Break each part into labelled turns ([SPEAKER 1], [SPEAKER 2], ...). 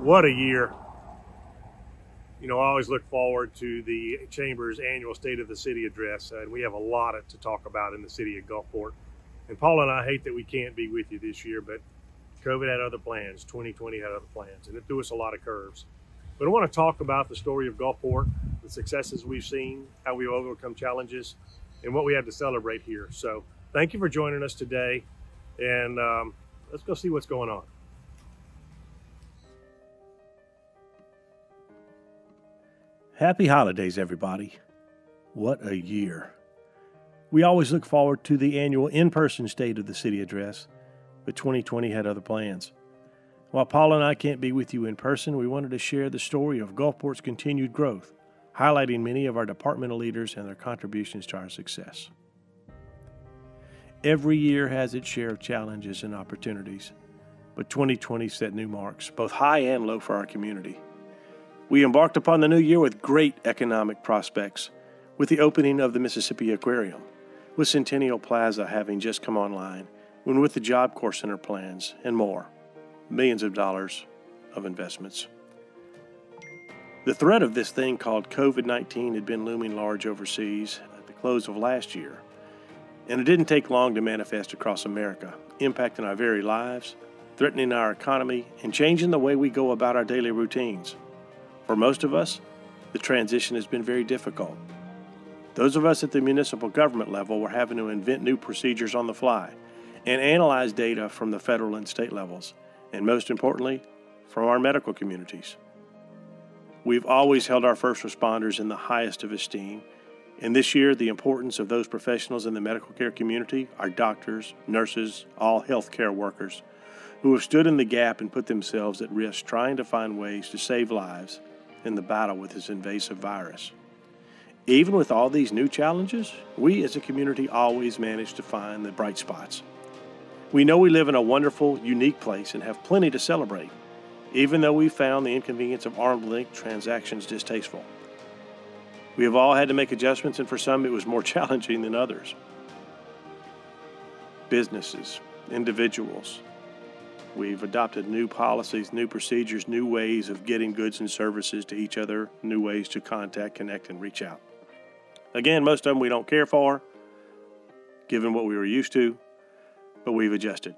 [SPEAKER 1] What a year. You know, I always look forward to the Chamber's annual State of the City address, and we have a lot to talk about in the city of Gulfport. And Paul and I hate that we can't be with you this year, but COVID had other plans, 2020 had other plans, and it threw us a lot of curves. But I want to talk about the story of Gulfport, the successes we've seen, how we've overcome challenges, and what we have to celebrate here. So thank you for joining us today, and let's go see what's going on.
[SPEAKER 2] Happy holidays, everybody. What a year. We always look forward to the annual in-person State of the City address, but 2020 had other plans. While Paul and I can't be with you in person, we wanted to share the story of Gulfport's continued growth, highlighting many of our departmental leaders and their contributions to our success. Every year has its share of challenges and opportunities, but 2020 set new marks, both high and low, for our community. We embarked upon the new year with great economic prospects, with the opening of the Mississippi Aquarium, with Centennial Plaza having just come online, and with the Job Corps Center plans and more, millions of dollars of investments. The threat of this thing called COVID-19 had been looming large overseas at the close of last year, and it didn't take long to manifest across America, impacting our very lives, threatening our economy, and changing the way we go about our daily routines. For most of us, the transition has been very difficult. Those of us at the municipal government level were having to invent new procedures on the fly and analyze data from the federal and state levels, and most importantly, from our medical communities. We've always held our first responders in the highest of esteem, and this year the importance of those professionals in the medical care community, our doctors, nurses, all healthcare workers, who have stood in the gap and put themselves at risk trying to find ways to save lives in the battle with this invasive virus. Even with all these new challenges, we as a community always manage to find the bright spots. We know we live in a wonderful, unique place and have plenty to celebrate, even though we found the inconvenience of arm's length transactions distasteful. We have all had to make adjustments, and for some it was more challenging than others. Businesses, individuals, we've adopted new policies, new procedures, new ways of getting goods and services to each other, new ways to contact, connect, and reach out. Again, most of them we don't care for, given what we were used to, but we've adjusted.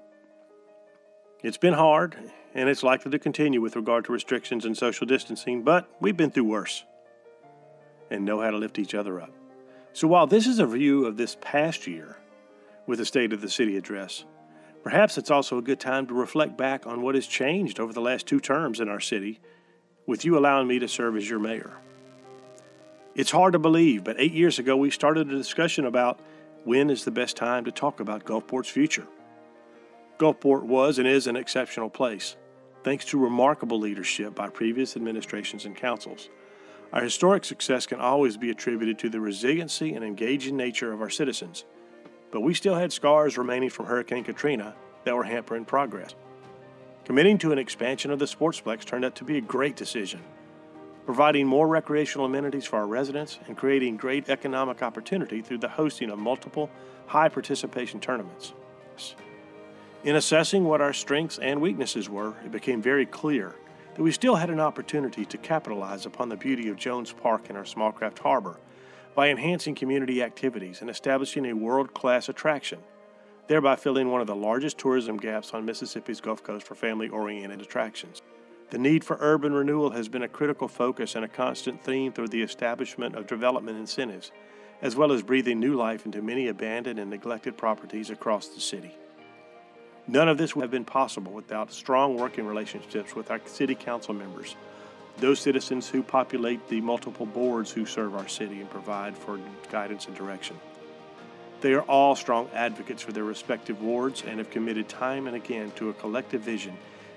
[SPEAKER 2] It's been hard, and it's likely to continue with regard to restrictions and social distancing, but we've been through worse and know how to lift each other up. So while this is a view of this past year with the State of the City address, perhaps it's also a good time to reflect back on what has changed over the last 2 terms in our city, with you allowing me to serve as your mayor. It's hard to believe, but 8 years ago we started a discussion about when is the best time to talk about Gulfport's future. Gulfport was and is an exceptional place, thanks to remarkable leadership by previous administrations and councils. Our historic success can always be attributed to the resiliency and engaging nature of our citizens, but we still had scars remaining from Hurricane Katrina that were hampering progress. Committing to an expansion of the Sportsplex turned out to be a great decision, providing more recreational amenities for our residents and creating great economic opportunity through the hosting of multiple high-participation tournaments. In assessing what our strengths and weaknesses were, it became very clear that we still had an opportunity to capitalize upon the beauty of Jones Park and our Smallcraft Harbor by enhancing community activities and establishing a world-class attraction, thereby filling one of the largest tourism gaps on Mississippi's Gulf Coast for family-oriented attractions. The need for urban renewal has been a critical focus and a constant theme through the establishment of development incentives, as well as breathing new life into many abandoned and neglected properties across the city. None of this would have been possible without strong working relationships with our city council members, those citizens who populate the multiple boards who serve our city and provide for guidance and direction. They are all strong advocates for their respective wards and have committed time and again to a collective vision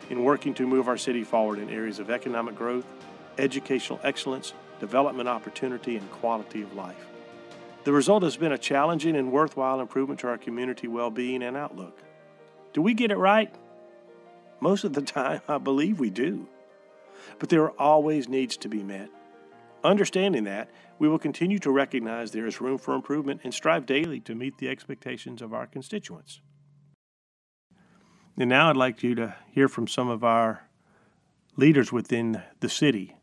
[SPEAKER 2] in working to move our city forward in areas of economic growth, educational excellence, development opportunity, and quality of life. The result has been a challenging and worthwhile improvement to our community well-being and outlook. Do we get it right? Most of the time, I believe we do. But there are always needs to be met. Understanding that, we will continue to recognize there is room for improvement and strive daily to meet the expectations of our constituents. And now I'd like you to hear from some of our leaders within the city,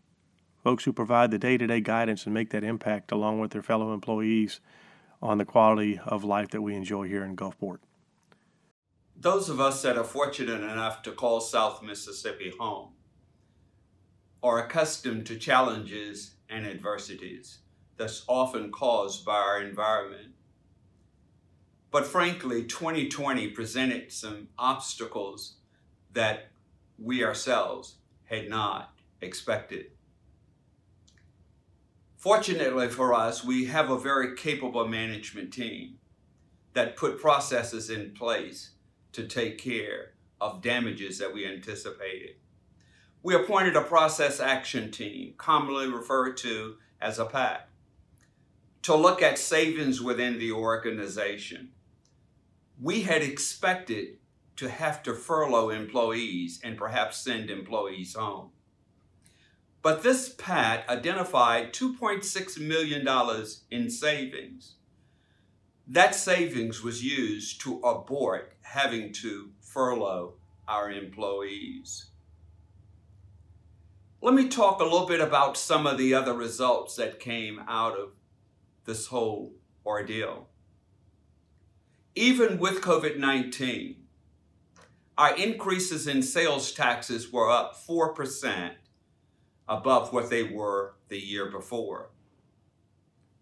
[SPEAKER 2] folks who provide the day-to-day guidance and make that impact along with their fellow employees on the quality of life that we enjoy here in Gulfport.
[SPEAKER 3] Those of us that are fortunate enough to call South Mississippi home are accustomed to challenges and adversities that's often caused by our environment. But frankly, 2020 presented some obstacles that we ourselves had not expected. Fortunately for us, we have a very capable management team that put processes in place to take care of damages that we anticipated. We appointed a process action team, commonly referred to as a PAC, to look at savings within the organization. We had expected to have to furlough employees and perhaps send employees home. But this PAC identified $2.6 million in savings. That savings was used to abort having to furlough our employees. Let me talk a little bit about some of the other results that came out of this whole ordeal. Even with COVID-19, our increases in sales taxes were up 4% above what they were the year before.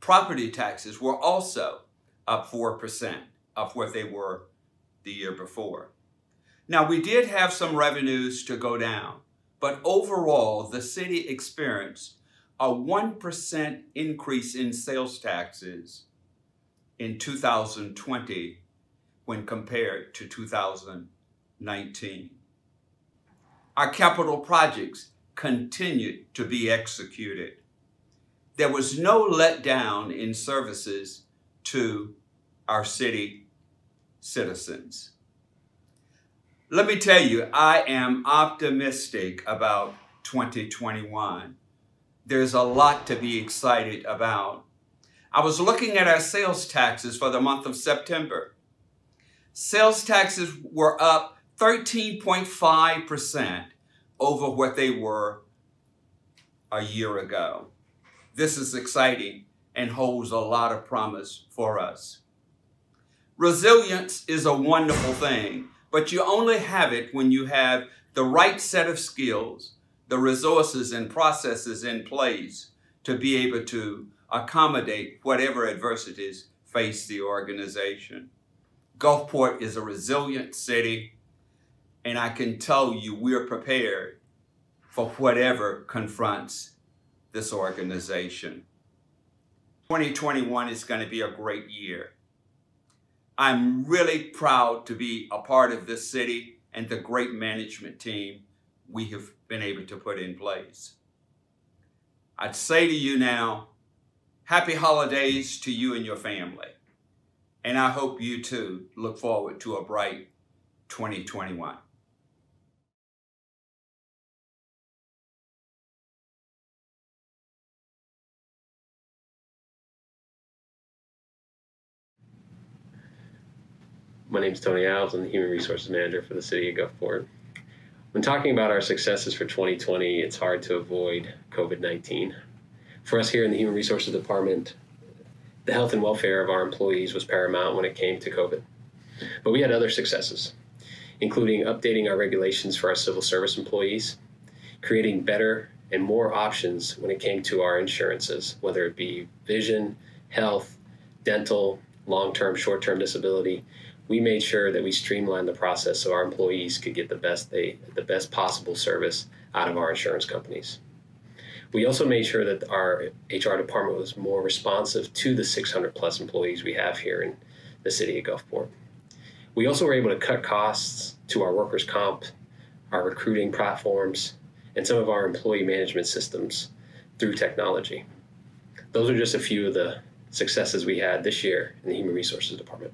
[SPEAKER 3] Property taxes were also up 4% of what they were the year before. Now, we did have some revenues to go down, but overall, the city experienced a 1% increase in sales taxes in 2020 when compared to 2019. Our capital projects continued to be executed. There was no letdown in services to our city citizens. Let me tell you, I am optimistic about 2021. There's a lot to be excited about. I was looking at our sales taxes for the month of September. Sales taxes were up 13.5% over what they were a year ago. This is exciting and holds a lot of promise for us. Resilience is a wonderful thing, but you only have it when you have the right set of skills, the resources and processes in place to be able to accommodate whatever adversities face the organization. Gulfport is a resilient city, and I can tell you we're prepared for whatever confronts this organization. 2021 is going to be a great year. I'm really proud to be a part of this city and the great management team we have been able to put in place. I'd say to you now, happy holidays to you and your family. And I hope you too look forward to a bright 2021.
[SPEAKER 4] My name is Tony Alves. I'm the Human Resources Manager for the City of Gulfport. When talking about our successes for 2020, it's hard to avoid COVID-19. For us here in the Human Resources Department, the health and welfare of our employees was paramount when it came to COVID. But we had other successes, including updating our regulations for our civil service employees, creating better and more options when it came to our insurances, whether it be vision, health, dental, long-term, short-term disability. We made sure that we streamlined the process so our employees could get the best possible service out of our insurance companies. We also made sure that our HR department was more responsive to the 600 plus employees we have here in the city of Gulfport. We also were able to cut costs to our workers' comp, our recruiting platforms, and some of our employee management systems through technology. Those are just a few of the successes we had this year in the Human Resources Department.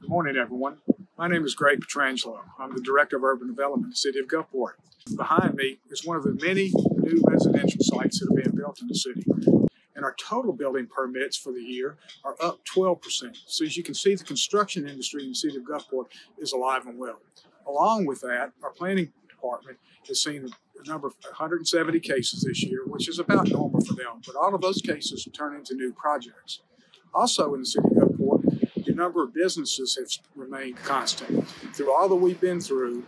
[SPEAKER 5] Good morning, everyone. My name is Greg Petrangelo. I'm the Director of Urban Development in the City of Gulfport. Behind me is one of the many new residential sites that are being built in the city. and our total building permits for the year are up 12%. So as you can see, the construction industry in the city of Gulfport is alive and well. Along with that, our planning department has seen a number of 170 cases this year, which is about normal for them, but all of those cases turn into new projects. Also in the city of Gulfport, the number of businesses has remained constant. Through all that we've been through,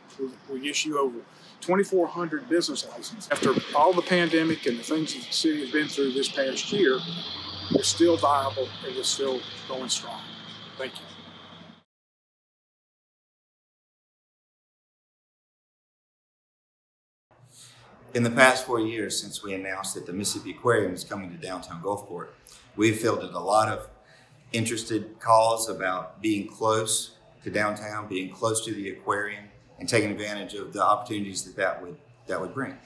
[SPEAKER 5] we issue over 2,400 business licenses. After all the pandemic and the things that the city has been through this past year, we're still viable and we're still going strong. Thank you.
[SPEAKER 6] In the past 4 years since we announced that the Mississippi Aquarium is coming to downtown Gulfport, we've fielded a lot of interested calls about being close to downtown, being close to the aquarium, and taking advantage of the opportunities that would bring.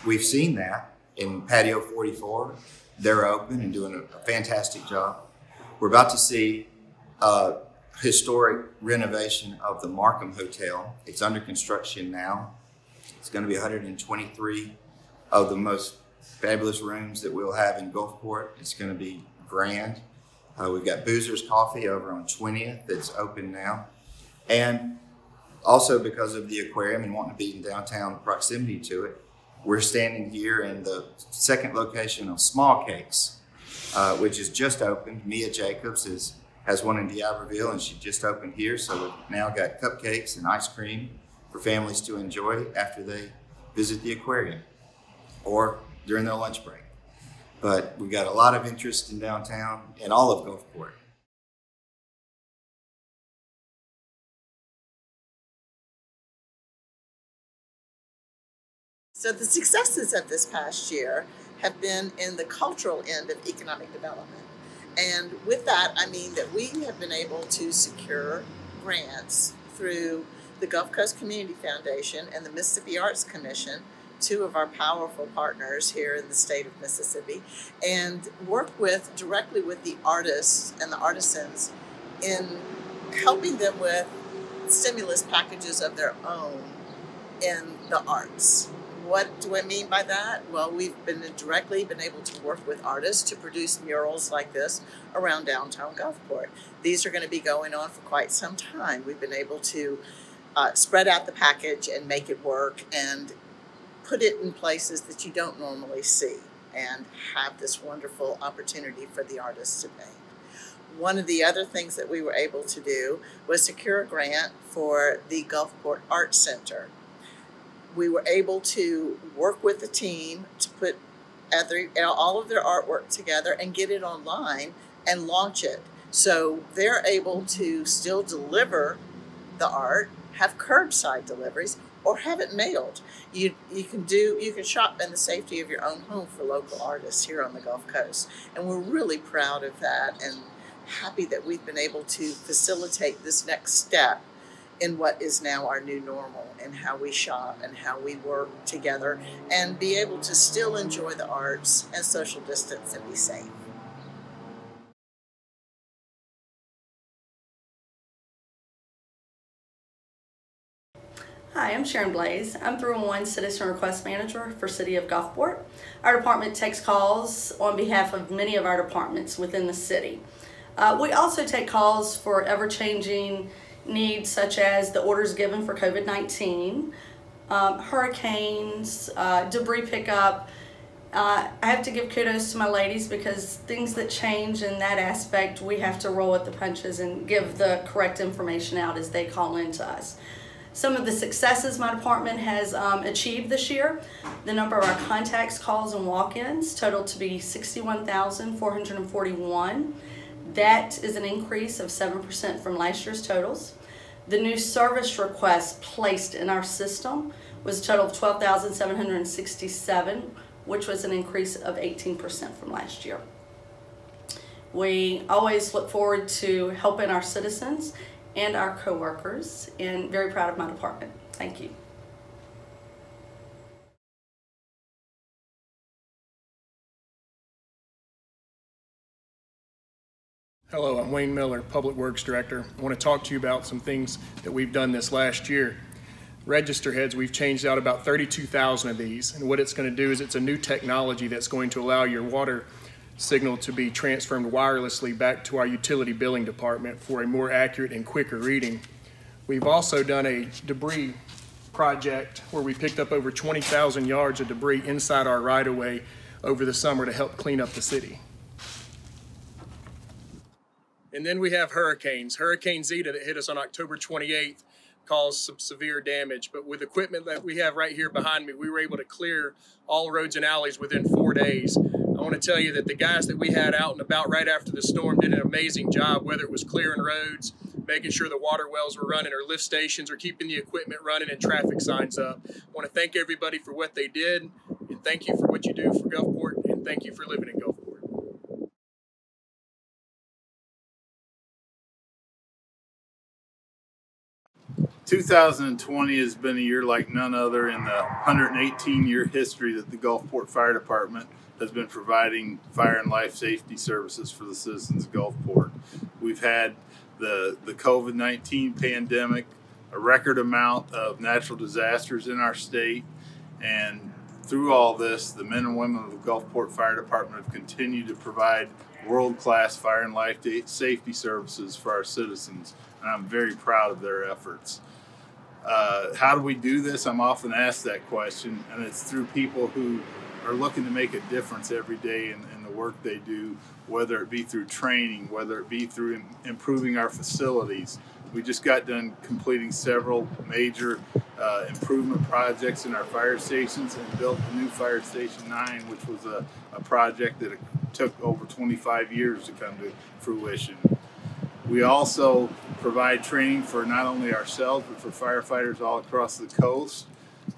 [SPEAKER 6] We've seen that in Patio 44. They're open and doing a fantastic job. We're about to see a historic renovation of the Markham Hotel. It's under construction now. It's going to be 123 of the most fabulous rooms that we'll have in Gulfport. It's going to be grand. We've got Boozer's Coffee over on 20th that's open now. And also because of the aquarium and wanting to be in downtown proximity to it, we're standing here in the second location of Small Cakes, which is just opened. Mia Jacobs has one in D'Iberville, and she just opened here. So we've now got cupcakes and ice cream for families to enjoy after they visit the aquarium or during their lunch break. But we've got a lot of interest in downtown and all of Gulfport.
[SPEAKER 7] So the successes of this past year have been in the cultural end of economic development. And with that, I mean that we have been able to secure grants through the Gulf Coast Community Foundation and the Mississippi Arts Commission, two of our powerful partners here in the state of Mississippi, and work directly with the artists and the artisans in helping them with stimulus packages of their own in the arts. What do I mean by that? Well, we've directly been able to work with artists to produce murals like this around downtown Gulfport. These are going to be going on for quite some time. We've been able to spread out the package and make it work and put it in places that you don't normally see and have this wonderful opportunity for the artists to paint. One of the other things that we were able to do was secure a grant for the Gulfport Art Center. We were able to work with the team to put all of their artwork together and get it online and launch it. So they're able to still deliver the art, have curbside deliveries, or have it mailed. You can shop in the safety of your own home for local artists here on the Gulf Coast. And we're really proud of that and happy that we've been able to facilitate this next step in what is now our new normal and how we shop and how we work together and be able to still enjoy the arts and social distance and be safe.
[SPEAKER 8] Hi, I'm Sharon Blaze. I'm 311 Citizen Request Manager for City of Gulfport. Our department takes calls on behalf of many of our departments within the city. We also take calls for ever-changing needs such as the orders given for COVID-19, hurricanes, debris pickup. I have to give kudos to my ladies because things that change in that aspect, we have to roll with the punches and give the correct information out as they call in to us. Some of the successes my department has achieved this year, the number of our contacts, calls, and walk-ins totaled to be 61,441. That is an increase of 7% from last year's totals. The new service requests placed in our system was a total of 12,767, which was an increase of 18% from last year. We always look forward to helping our citizens and our coworkers, and very proud of my department. Thank you.
[SPEAKER 9] Hello, I'm Wayne Miller, Public Works Director. I want to talk to you about some things that we've done this last year. register heads, we've changed out about 32,000 of these. And what it's going to do is it's a new technology that's going to allow your water signal to be transferred wirelessly back to our utility billing department for a more accurate and quicker reading. We've also done a debris project where we picked up over 20,000 yards of debris inside our right-of-way over the summer to help clean up the city. And then we have hurricanes. Hurricane Zeta that hit us on October 28th caused some severe damage, but with equipment that we have right here behind me, we were able to clear all roads and alleys within 4 days. I want to tell you that the guys that we had out and about right after the storm did an amazing job, whether it was clearing roads, making sure the water wells were running, or lift stations, or keeping the equipment running and traffic signs up. I want to thank everybody for what they did, and thank you for what you do for Gulfport, and thank you for living in Gulfport.
[SPEAKER 10] 2020 has been a year like none other in the 118-year history that the Gulfport Fire Department has been providing fire and life safety services for the citizens of Gulfport. We've had the COVID-19 pandemic, a record amount of natural disasters in our state, and through all this, the men and women of the Gulfport Fire Department have continued to provide world-class fire and life safety services for our citizens, and I'm very proud of their efforts. How do we do this? I'm often asked that question, and it's through people who are looking to make a difference every day in the work they do, whether it be through training, whether it be through improving our facilities. We just got done completing several major improvement projects in our fire stations and built the new Fire Station 9, which was a project that took over 25 years to come to fruition. We also provide training for not only ourselves, but for firefighters all across the coast.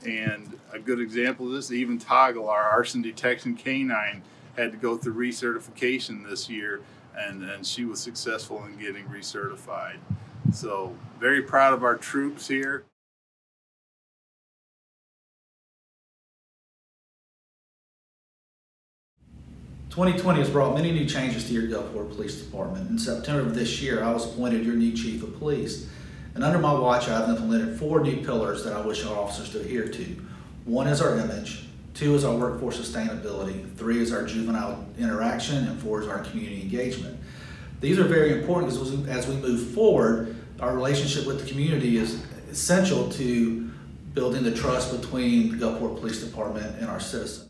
[SPEAKER 10] And a good example of this, even Toggle, our arson detection canine, had to go through recertification this year, and she was successful in getting recertified. So very proud of our troops here.
[SPEAKER 11] "2020 has brought many new changes to your Gulfport Police Department. In September of this year, I was appointed your new Chief of Police. And under my watch, I've implemented 4 new pillars that I wish our officers to adhere to. 1 is our image, 2 is our workforce sustainability, 3 is our juvenile interaction, and 4 is our community engagement. These are very important because as we move forward, our relationship with the community is essential to building the trust between the Gulfport Police Department and our citizens.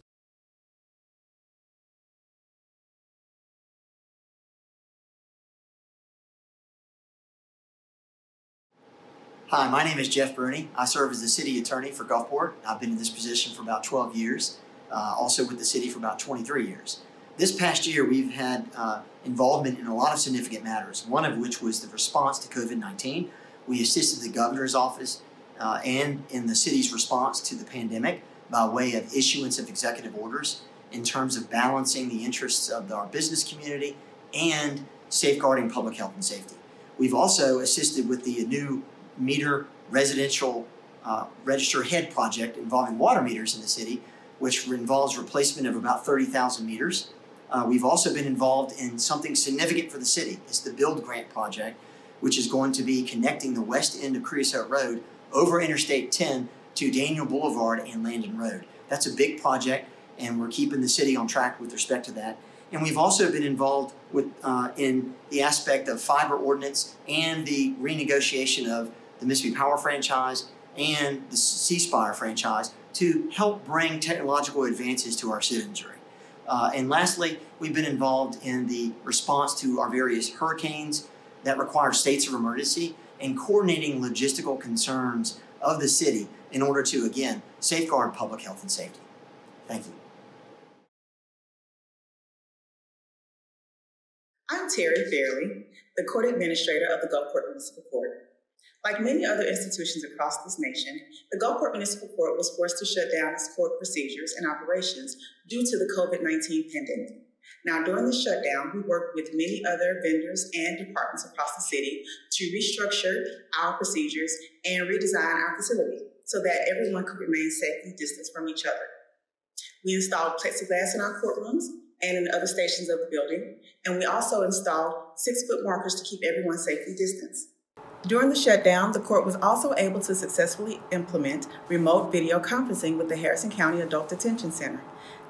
[SPEAKER 12] Hi, my name is Jeff Bruni. I serve as the City Attorney for Gulfport. I've been in this position for about 12 years, also with the city for about 23 years. This past year, we've had involvement in a lot of significant matters, one of which was the response to COVID-19. We assisted the governor's office and in the city's response to the pandemic by way of issuance of executive orders in terms of balancing the interests of our business community and safeguarding public health and safety. We've also assisted with the new meter residential register head project involving water meters in the city, which involves replacement of about 30,000 meters. We've also been involved in something significant for the city. It's the Build Grant project, which is going to be connecting the west end of Creosote Road over Interstate 10 to Daniel Boulevard and Landon Road. That's a big project, and we're keeping the city on track with respect to that. And we've also been involved with in the aspect of fiber ordinance and the renegotiation of the Mississippi Power franchise and the C-Spire franchise to help bring technological advances to our citizenry. And lastly, we've been involved in the response to our various hurricanes that require states of emergency and coordinating logistical concerns of the city in order to, again, safeguard public health and safety. Thank you.
[SPEAKER 13] I'm Terry Fairley, the Court Administrator of the Gulfport Municipal Court. Like many other institutions across this nation, the Gulfport Municipal Court was forced to shut down its court procedures and operations due to the COVID-19 pandemic. Now, during the shutdown, we worked with many other vendors and departments across the city to restructure our procedures and redesign our facility so that everyone could remain safely distanced from each other. We installed plexiglass in our courtrooms and in other stations of the building, and we also installed 6-foot markers to keep everyone safely distanced. During the shutdown, the court was also able to successfully implement remote video conferencing with the Harrison County Adult Detention Center.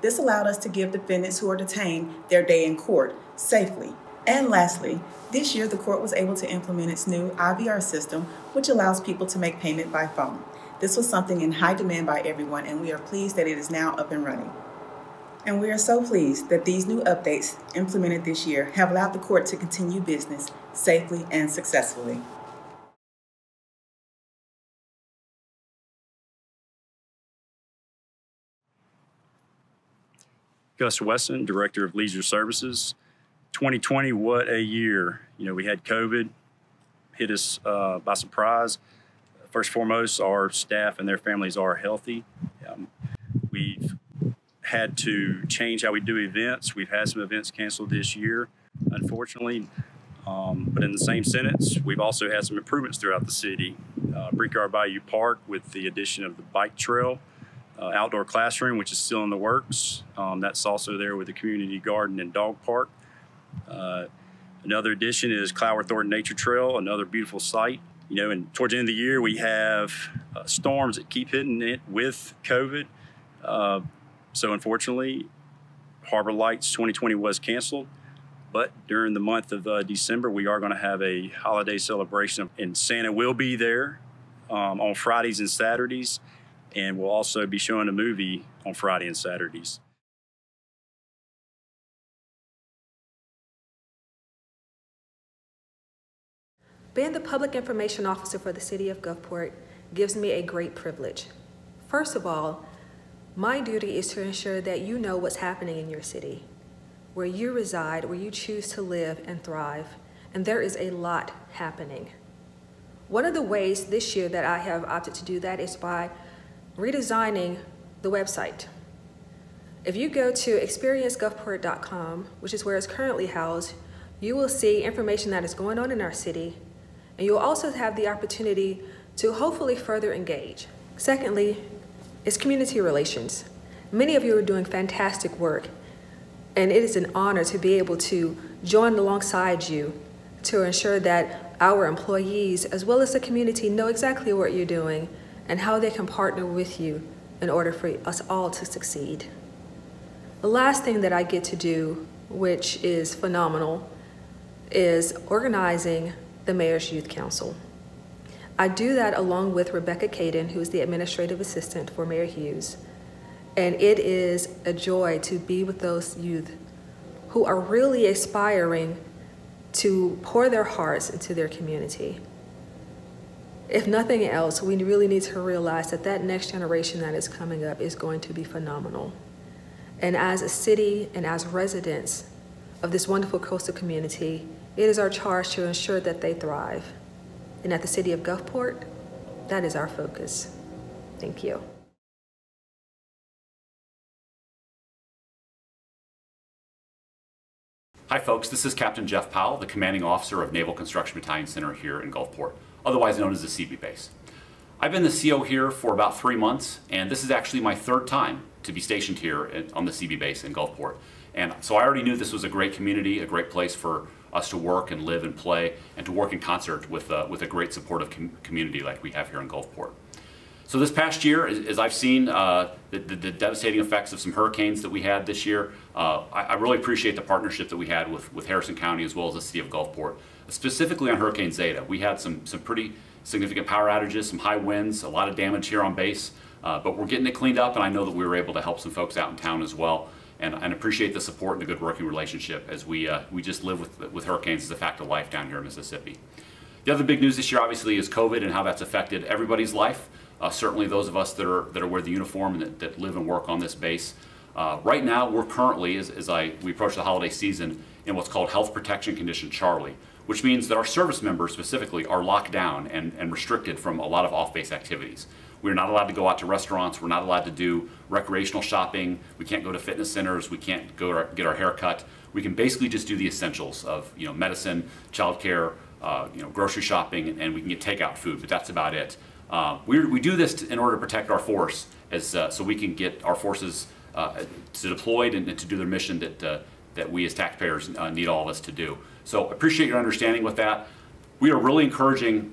[SPEAKER 13] This allowed us to give defendants who are detained their day in court safely. And lastly, this year the court was able to implement its new IVR system, which allows people to make payment by phone. This was something in high demand by everyone, and we are pleased that it is now up and running. And we are so pleased that these new updates implemented this year have allowed the court to continue business safely and successfully.
[SPEAKER 14] Gus Wesson, Director of Leisure Services. 2020, what a year. You know, we had COVID hit us by surprise. First and foremost, our staff and their families are healthy. We've had to change how we do events. We've had some events canceled this year, unfortunately. But in the same sentence, we've also had some improvements throughout the city. Brickyard Bayou Park with the addition of the bike trail, outdoor classroom, which is still in the works. That's also there with the community garden and dog park. Another addition is Clower Thornton Nature Trail, another beautiful site. You know, and towards the end of the year, we have storms that keep hitting it with COVID. So unfortunately, Harbor Lights 2020 was canceled. But during the month of December, we are going to have a holiday celebration, and Santa will be there on Fridays and Saturdays, and we'll also be showing a movie on Friday and Saturdays.
[SPEAKER 15] Being the Public Information Officer for the City of Gulfport gives me a great privilege. First of all, my duty is to ensure that you know what's happening in your city, where you reside, where you choose to live and thrive, and there is a lot happening. One of the ways this year that I have opted to do that is by redesigning the website. If you go to experiencegulfport.com, which is where it's currently housed, you will see information that is going on in our city, and you'll also have the opportunity to hopefully further engage. Secondly, is community relations. Many of you are doing fantastic work, and it is an honor to be able to join alongside you to ensure that our employees, as well as the community, know exactly what you're doing and how they can partner with you in order for us all to succeed. The last thing that I get to do, which is phenomenal, is organizing the Mayor's Youth Council. I do that along with Rebecca Caden, who is the administrative assistant for Mayor Hewes. And it is a joy to be with those youth who are really aspiring to pour their hearts into their community. If nothing else, we really need to realize that that next generation that is coming up is going to be phenomenal. And as a city and as residents of this wonderful coastal community, it is our charge to ensure that they thrive. And at the City of Gulfport, that is our focus. Thank you.
[SPEAKER 16] Hi folks, this is Captain Jeff Powell, the Commanding Officer of Naval Construction Battalion Center here in Gulfport, otherwise known as the CB Base. I've been the CO here for about 3 months, and this is actually my 3rd time to be stationed here on the CB Base in Gulfport. And so I already knew this was a great community, a great place for us to work and live and play, and to work in concert with a great supportive community like we have here in Gulfport. So this past year, as I've seen the devastating effects of some hurricanes that we had this year, I really appreciate the partnership that we had with Harrison County as well as the City of Gulfport. Specifically on Hurricane Zeta, we had some pretty significant power outages, some high winds, a lot of damage here on base, but we're getting it cleaned up, and I know that we were able to help some folks out in town as well. And appreciate the support and the good working relationship as we just live with hurricanes as a fact of life down here in Mississippi. The other big news this year obviously is COVID and how that's affected everybody's life. Certainly those of us that are wear the uniform and that live and work on this base. Right now we're currently, as we approach the holiday season, in what's called Health Protection Condition Charlie, which means that our service members specifically are locked down and restricted from a lot of off-base activities. We're not allowed to go out to restaurants. We're not allowed to do recreational shopping. We can't go to fitness centers. We can't go get our hair cut. We can basically just do the essentials of medicine, childcare, grocery shopping, and we can get takeout food, but that's about it. We do this in order to protect our force, so we can get our forces to deployed and to do their mission that we as taxpayers need all of us to do. So appreciate your understanding with that. We are really encouraging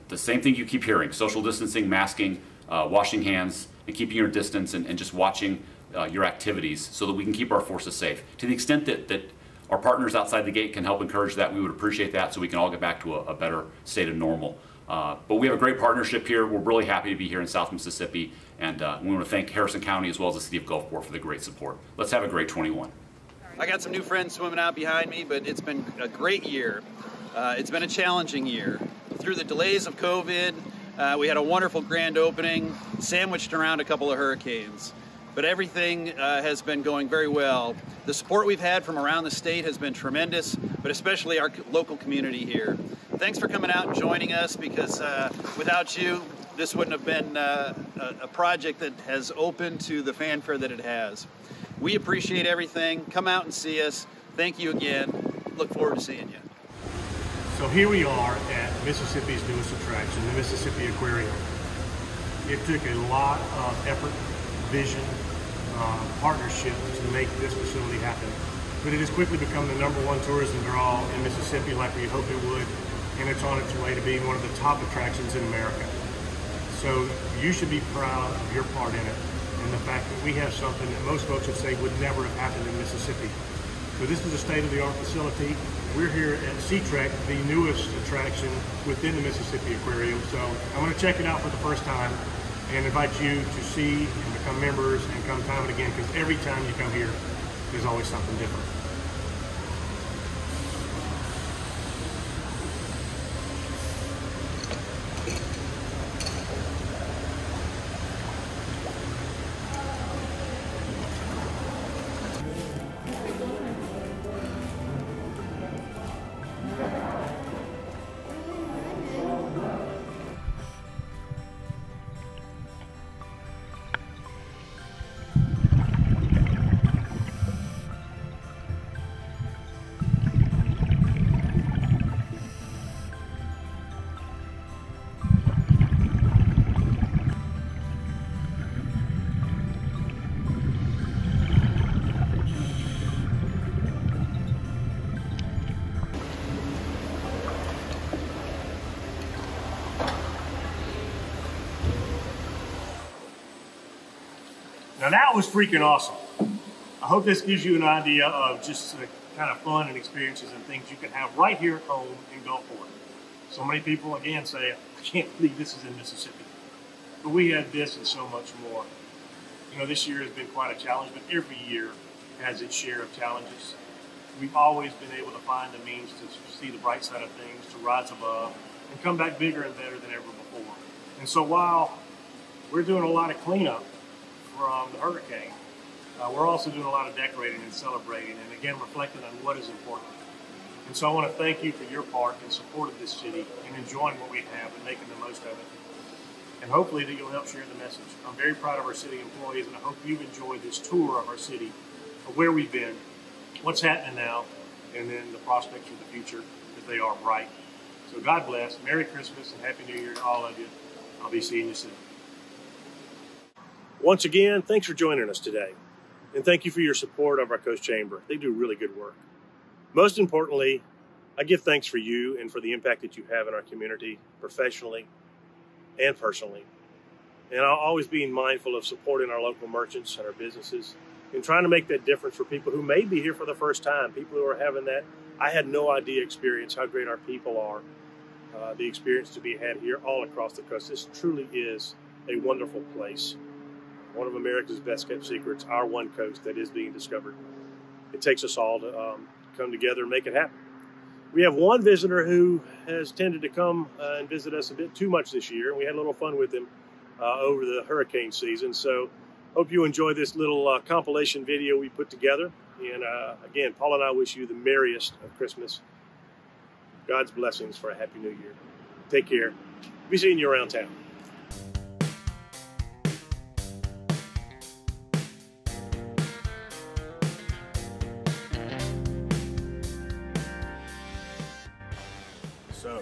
[SPEAKER 16] the same thing you keep hearing: social distancing, masking, washing hands, and keeping your distance, and just watching your activities so that we can keep our forces safe. To the extent that our partners outside the gate can help encourage that, we would appreciate that, so we can all get back to a better state of normal. But we have a great partnership here. We're really happy to be here in South Mississippi, and we want to thank Harrison County as well as the City of Gulfport for the great support. Let's have a great 21.
[SPEAKER 17] I got some new friends swimming out behind me, but it's been a great year. It's been a challenging year. Through the delays of COVID, we had a wonderful grand opening, sandwiched around a couple of hurricanes. But everything has been going very well. The support we've had from around the state has been tremendous, but especially our local community here. Thanks for coming out and joining us, because without you, this wouldn't have been a project that has opened to the fanfare that it has. We appreciate everything. Come out and see us. Thank you again. Look forward to seeing you.
[SPEAKER 1] So here we are at Mississippi's newest attraction, the Mississippi Aquarium. It took a lot of effort, vision, partnership to make this facility happen. But it has quickly become the #1 tourism draw in Mississippi, like we hoped it would, and it's on its way to being one of the top attractions in America. So you should be proud of your part in it, and the fact that we have something that most folks would say would never have happened in Mississippi. So this is a state-of-the-art facility. We're here at SeaTrek, the newest attraction within the Mississippi Aquarium. So I'm going to check it out for the first time and invite you to see and become members and come time and again, because every time you come here, there's always something different. Now that was freaking awesome. I hope this gives you an idea of just the kind of fun and experiences and things you can have right here at home in Gulfport. So many people again say, I can't believe this is in Mississippi. But we had this and so much more. You know, this year has been quite a challenge, but every year has its share of challenges. We've always been able to find the means to see the bright side of things, to rise above, and come back bigger and better than ever before. And so while we're doing a lot of cleanup from the hurricane, we're also doing a lot of decorating and celebrating, and again reflecting on what is important. And so I want to thank you for your part in support of this city and enjoying what we have and making the most of it. And hopefully that you'll help share the message. I'm very proud of our city employees, and I hope you've enjoyed this tour of our city, of where we've been, what's happening now, and then the prospects for the future, that they are bright. So God bless, Merry Christmas, and Happy New Year to all of you. I'll be seeing you soon. Once again, thanks for joining us today. And thank you for your support of our Coast Chamber. They do really good work. Most importantly, I give thanks for you and for the impact that you have in our community, professionally and personally. And I'll always be mindful of supporting our local merchants and our businesses and trying to make that difference for people who may be here for the first time, people who are having that I had no idea experience, how great our people are, the experience to be had here all across the coast. This truly is a wonderful place. One of America's best kept secrets, our one coast that is being discovered. It takes us all to come together and make it happen. We have one visitor who has tended to come and visit us a bit too much this year, and we had a little fun with him over the hurricane season. So hope you enjoy this little compilation video we put together. And again, Paul and I wish you the merriest of Christmas. God's blessings for a Happy New Year. Take care. Be seeing you around town.
[SPEAKER 18] So,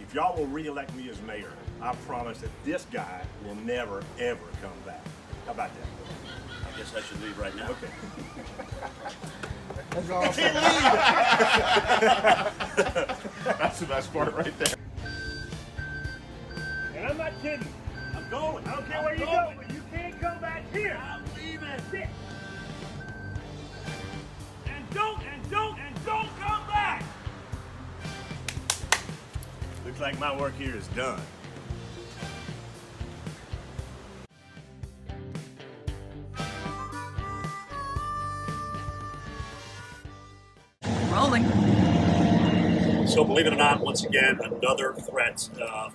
[SPEAKER 18] if y'all will re-elect me as mayor, I promise that this guy will never, ever come back. How about that? I guess I should leave right now. Okay.
[SPEAKER 10] That's awesome.
[SPEAKER 18] That's the best part right there. I'm not kidding. I'm going. I don't care where you go, but you can't come back here. I'm leaving. And don't come back. Looks like my work here is done.
[SPEAKER 19] Rolling.
[SPEAKER 20] So believe it or not, once again, another threat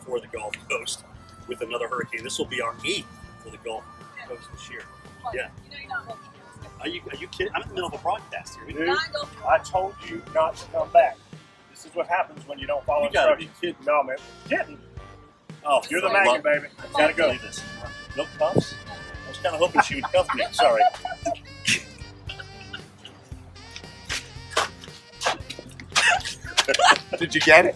[SPEAKER 20] for the Gulf Coast with another hurricane. This will be our 8th for the Gulf Coast this year. Yeah.
[SPEAKER 19] You know you're not welcome.
[SPEAKER 20] Are you kidding? I'm in the middle of a broadcast here.
[SPEAKER 18] Dude, I told you not to come back. This is what happens when you don't follow instructions.
[SPEAKER 20] You gotta be kidding.
[SPEAKER 18] No, man. Kidding.
[SPEAKER 20] Oh,
[SPEAKER 18] You're the magnet, baby. Gotta go.
[SPEAKER 20] This. No cuffs? I was kind of hoping she would cuff me. Sorry.
[SPEAKER 6] Did you get it?